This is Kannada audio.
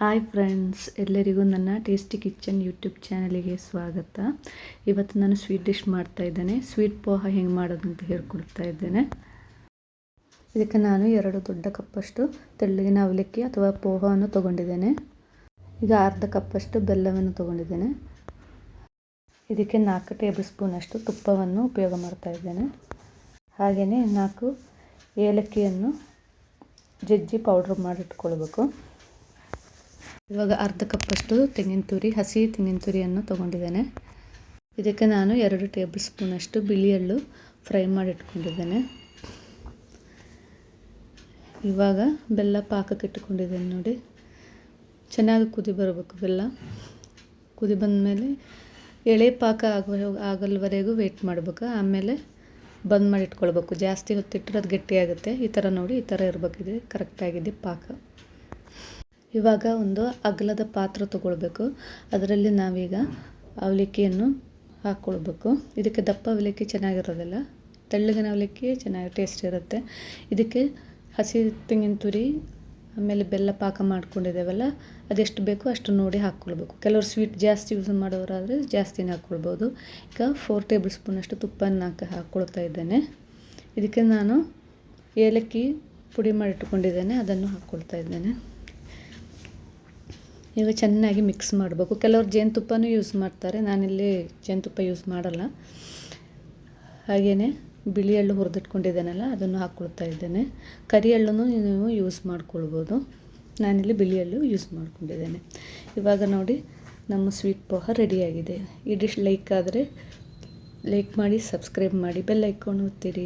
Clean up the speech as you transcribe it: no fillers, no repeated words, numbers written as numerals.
ಹಾಯ್ ಫ್ರೆಂಡ್ಸ್, ಎಲ್ಲರಿಗೂ ನನ್ನ ಟೇಸ್ಟಿ ಕಿಚನ್ ಯೂಟ್ಯೂಬ್ ಚಾನಲಿಗೆ ಸ್ವಾಗತ. ಇವತ್ತು ನಾನು ಸ್ವೀಟ್ ಡಿಶ್ ಮಾಡ್ತಾ ಇದ್ದೇನೆ. ಸ್ವೀಟ್ ಪೋಹ ಹೆಂಗೆ ಮಾಡೋದು ಅಂತ ಹೇಳ್ಕೊಡ್ತಾ ಇದ್ದೇನೆ. ಇದಕ್ಕೆ ನಾನು 2 ದೊಡ್ಡ ಕಪ್ಪಷ್ಟು ತೆಳ್ಳಗಿನ ಅವಲಕ್ಕಿ ಅಥವಾ ಪೋಹವನ್ನು ತೊಗೊಂಡಿದ್ದೇನೆ. ಈಗ ಅರ್ಧ ಕಪ್ಪಷ್ಟು ಬೆಲ್ಲವನ್ನು ತೊಗೊಂಡಿದ್ದೇನೆ. ಇದಕ್ಕೆ 4 ಟೇಬಲ್ ಸ್ಪೂನಷ್ಟು ತುಪ್ಪವನ್ನು ಉಪಯೋಗ ಮಾಡ್ತಾ ಇದ್ದೇನೆ. ಹಾಗೆಯೇ 4 ಏಲಕ್ಕಿಯನ್ನು ಜಜ್ಜಿ ಪೌಡ್ರ್ ಮಾಡಿಟ್ಕೊಳ್ಬೇಕು. ಇವಾಗ ಅರ್ಧ ಕಪ್ಪಷ್ಟು ತೆಂಗಿನ ತುರಿ, ಹಸಿ ತೆಂಗಿನ ತುರಿಯನ್ನು ತೊಗೊಂಡಿದ್ದೇನೆ. ಇದಕ್ಕೆ ನಾನು 2 ಟೇಬಲ್ ಸ್ಪೂನಷ್ಟು ಬಿಳಿ ಎಳ್ಳು ಫ್ರೈ ಮಾಡಿ ಇಟ್ಕೊಂಡಿದ್ದೇನೆ. ಇವಾಗ ಬೆಲ್ಲ ಪಾಕಕ್ಕೆ ಇಟ್ಕೊಂಡಿದ್ದೇನೆ ನೋಡಿ. ಚೆನ್ನಾಗಿ ಕುದಿ ಬರಬೇಕು. ಬೆಲ್ಲ ಕುದಿ ಬಂದಮೇಲೆ ಎಳೆ ಪಾಕ ಆಗಲ್ವರೆಗೂ ವೆಯ್ಟ್ ಮಾಡಬೇಕು. ಆಮೇಲೆ ಬಂದ್ ಮಾಡಿ ಇಟ್ಕೊಳ್ಬೇಕು. ಜಾಸ್ತಿ ಹೊತ್ತಿಟ್ಟರೆ ಅದು ಗಟ್ಟಿಯಾಗುತ್ತೆ. ಈ ಥರ ನೋಡಿ, ಈ ಥರ ಇರಬೇಕಿದೆ. ಕರೆಕ್ಟಾಗಿದೆ ಪಾಕ. ಇವಾಗ ಒಂದು ಅಗಲದ ಪಾತ್ರೆ ತೊಗೊಳ್ಬೇಕು. ಅದರಲ್ಲಿ ನಾವೀಗ ಅವಲಕ್ಕಿಯನ್ನು ಹಾಕ್ಕೊಳ್ಬೇಕು. ಇದಕ್ಕೆ ದಪ್ಪ ಅವಲಕ್ಕಿ ಚೆನ್ನಾಗಿರೋದಿಲ್ಲ, ತೆಳ್ಳಗಿನ ಅವಲಕ್ಕಿ ಚೆನ್ನಾಗಿ ಟೇಸ್ಟ್ ಇರುತ್ತೆ. ಇದಕ್ಕೆ ಹಸಿ ತೆಂಗಿನ ತುರಿ ಆಮೇಲೆ ಬೆಲ್ಲ ಪಾಕ ಮಾಡ್ಕೊಂಡಿದ್ದೇವಲ್ಲ, ಅದೆಷ್ಟು ಬೇಕೋ ಅಷ್ಟು ನೋಡಿ ಹಾಕ್ಕೊಳ್ಬೇಕು. ಕೆಲವರು ಸ್ವೀಟ್ ಜಾಸ್ತಿ ಯೂಸ್ ಮಾಡೋರಾದರೆ ಜಾಸ್ತಿನೇ ಹಾಕ್ಕೊಳ್ಬೋದು. ಈಗ 4 ಟೇಬಲ್ ಸ್ಪೂನಷ್ಟು ತುಪ್ಪನ ಹಾಕ್ಕೊಳ್ತಾ ಇದ್ದೇನೆ. ಇದಕ್ಕೆ ನಾನು ಏಲಕ್ಕಿ ಪುಡಿ ಮಾಡಿಟ್ಕೊಂಡಿದ್ದೇನೆ, ಅದನ್ನು ಹಾಕ್ಕೊಳ್ತಾ ಇದ್ದೇನೆ. ಈಗ ಚೆನ್ನಾಗಿ ಮಿಕ್ಸ್ ಮಾಡಬೇಕು. ಕೆಲವರು ಜೇನುತುಪ್ಪನೂ ಯೂಸ್ ಮಾಡ್ತಾರೆ, ನಾನಿಲ್ಲಿ ಜೇನುತುಪ್ಪ ಯೂಸ್ ಮಾಡಲ್ಲ. ಹಾಗೆಯೇ ಬಿಳಿ ಎಳ್ಳು ಹುರಿದಿಟ್ಕೊಂಡಿದ್ದೇನಲ್ಲ, ಅದನ್ನು ಹಾಕ್ಕೊಳ್ತಾ ಇದ್ದೇನೆ. ಕರಿ ಎಳ್ಳನ್ನು ನೀವು ಯೂಸ್ ಮಾಡ್ಕೊಳ್ಬೋದು. ನಾನಿಲ್ಲಿ ಬಿಳಿ ಎಳ್ಳು ಯೂಸ್ ಮಾಡ್ಕೊಂಡಿದ್ದೇನೆ. ಇವಾಗ ನೋಡಿ, ನಮ್ಮ ಸ್ವೀಟ್ ಪೋಹ ರೆಡಿಯಾಗಿದೆ. ಈ ಡಿಶ್ ಲೈಕ್ ಆದರೆ ಲೈಕ್ ಮಾಡಿ, ಸಬ್ಸ್ಕ್ರೈಬ್ ಮಾಡಿ, ಬೆಲ್ ಐಕಾನ್ ಒತ್ತಿರಿ.